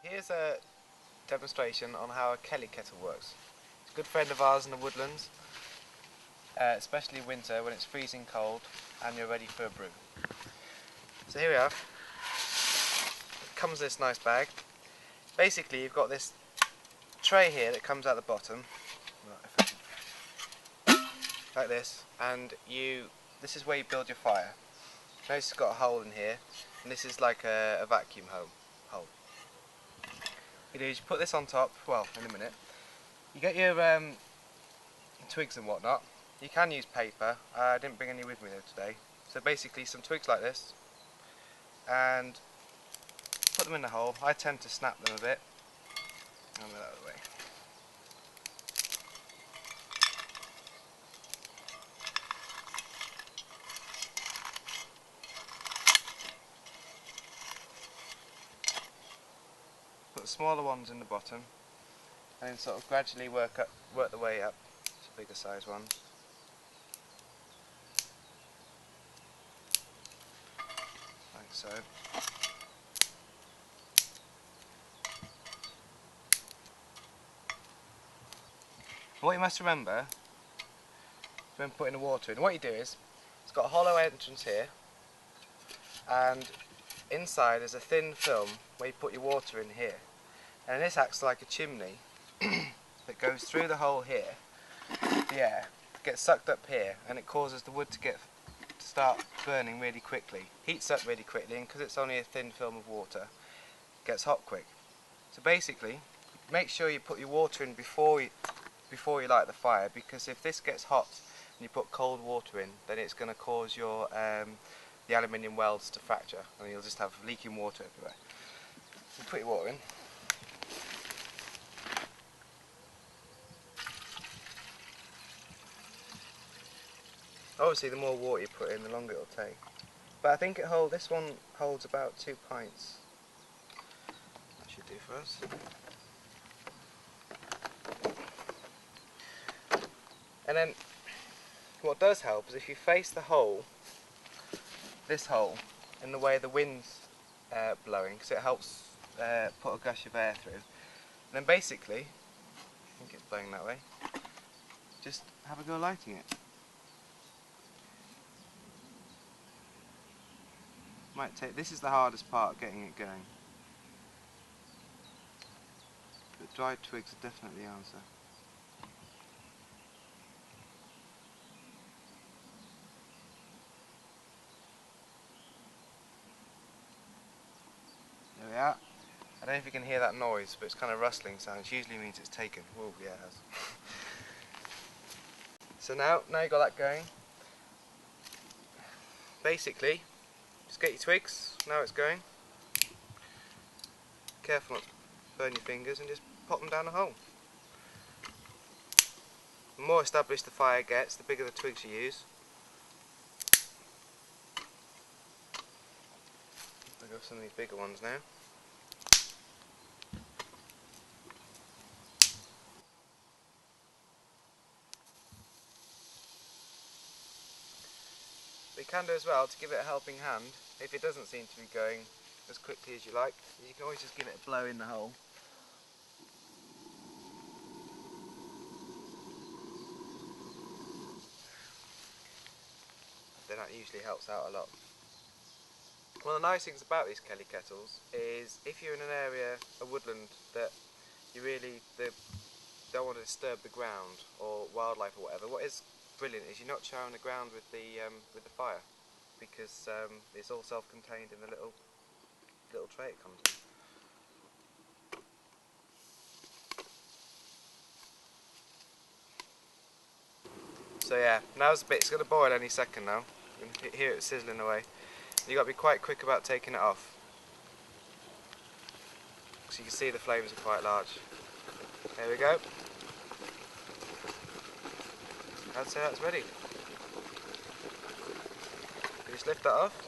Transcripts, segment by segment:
Here's a demonstration on how a Kelly Kettle works. It's a good friend of ours in the woodlands, especially winter when it's freezing cold and you're ready for a brew. So here we are. It comes in this nice bag. Basically you've got this tray here that comes out the bottom, like this, and this is where you build your fire. Notice it's got a hole in here, and this is like a vacuum hole. You do is you put this on top, well, in a minute. You get your twigs and whatnot. You can use paper. I didn't bring any with me today. So basically some twigs like this, and put them in the hole. I tend to snap them a bit. And move that out of the way. Put the smaller ones in the bottom, and then sort of gradually work the way up to bigger size ones. Like so. What you must remember when putting the water in, what you do is, it's got a hollow entrance here, and inside is a thin film where you put your water in here, and this acts like a chimney that goes through the hole here. The air gets sucked up here, and it causes the wood to start burning really quickly. Heats up really quickly, and because it's only a thin film of water, it gets hot quick. So basically, make sure you put your water in before you light the fire, because if this gets hot and you put cold water in, then it's going to cause your the aluminium welds to fracture, and you'll just have leaking water everywhere. So put your water in. Obviously the more water you put in, the longer it'll take. But I think this one holds about 2 pints. That should do for us. And then what does help is if you face the hole, this hole, in the way the wind's blowing, because it helps put a gush of air through. And then basically, I think it's blowing that way, just have a go lighting it. This is the hardest part, getting it going. But dried twigs are definitely the answer. There we are. I don't know if you can hear that noise, but it's kind of rustling sound. It usually means it's taken. Oh yeah, it has. So now you've got that going. Basically, just get your twigs, now it's going. Careful not to burn your fingers, and just pop them down the hole. The more established the fire gets, the bigger the twigs you use. I'll go for some of these bigger ones now. But you can do as well, to give it a helping hand, if it doesn't seem to be going as quickly as you like, you can always just give it a blow in the hole. Then that usually helps out a lot. One of the nice things about these Kelly Kettles is if you're in an area, a woodland, that you really don't want to disturb the ground or wildlife or whatever, what is brilliant is you're not charring the ground with the fire, because it's all self-contained in the little tray it comes in. So yeah, now's the bit. It's going to boil any second now. You can hear it sizzling away. You've got to be quite quick about taking it off, so you can see the flames are quite large. There we go. I'd say that's ready. You just lift that off.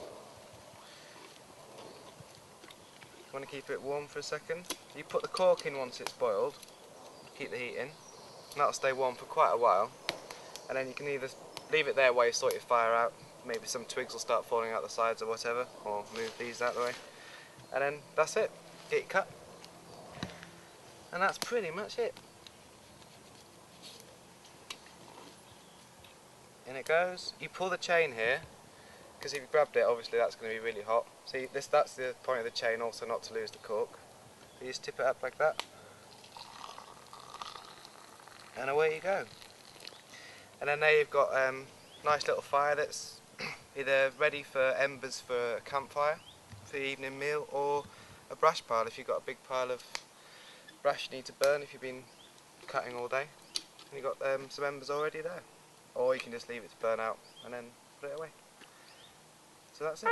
You want to keep it warm for a second. You put the cork in once it's boiled, keep the heat in, and that'll stay warm for quite a while. And then you can either leave it there while you sort your fire out, maybe some twigs will start falling out the sides or whatever, or move these out the way. And then that's it, get it cut. And that's pretty much it. In it goes. You pull the chain here, because if you grabbed it, obviously that's going to be really hot. See, that's the point of the chain, also not to lose the cork. So you just tip it up like that, and away you go. And then there you've got a nice little fire that's either ready for embers for a campfire, for the evening meal, or a brash pile if you've got a big pile of brash you need to burn if you've been cutting all day. And you've got some embers already there. Or you can just leave it to burn out and then put it away. So that's it.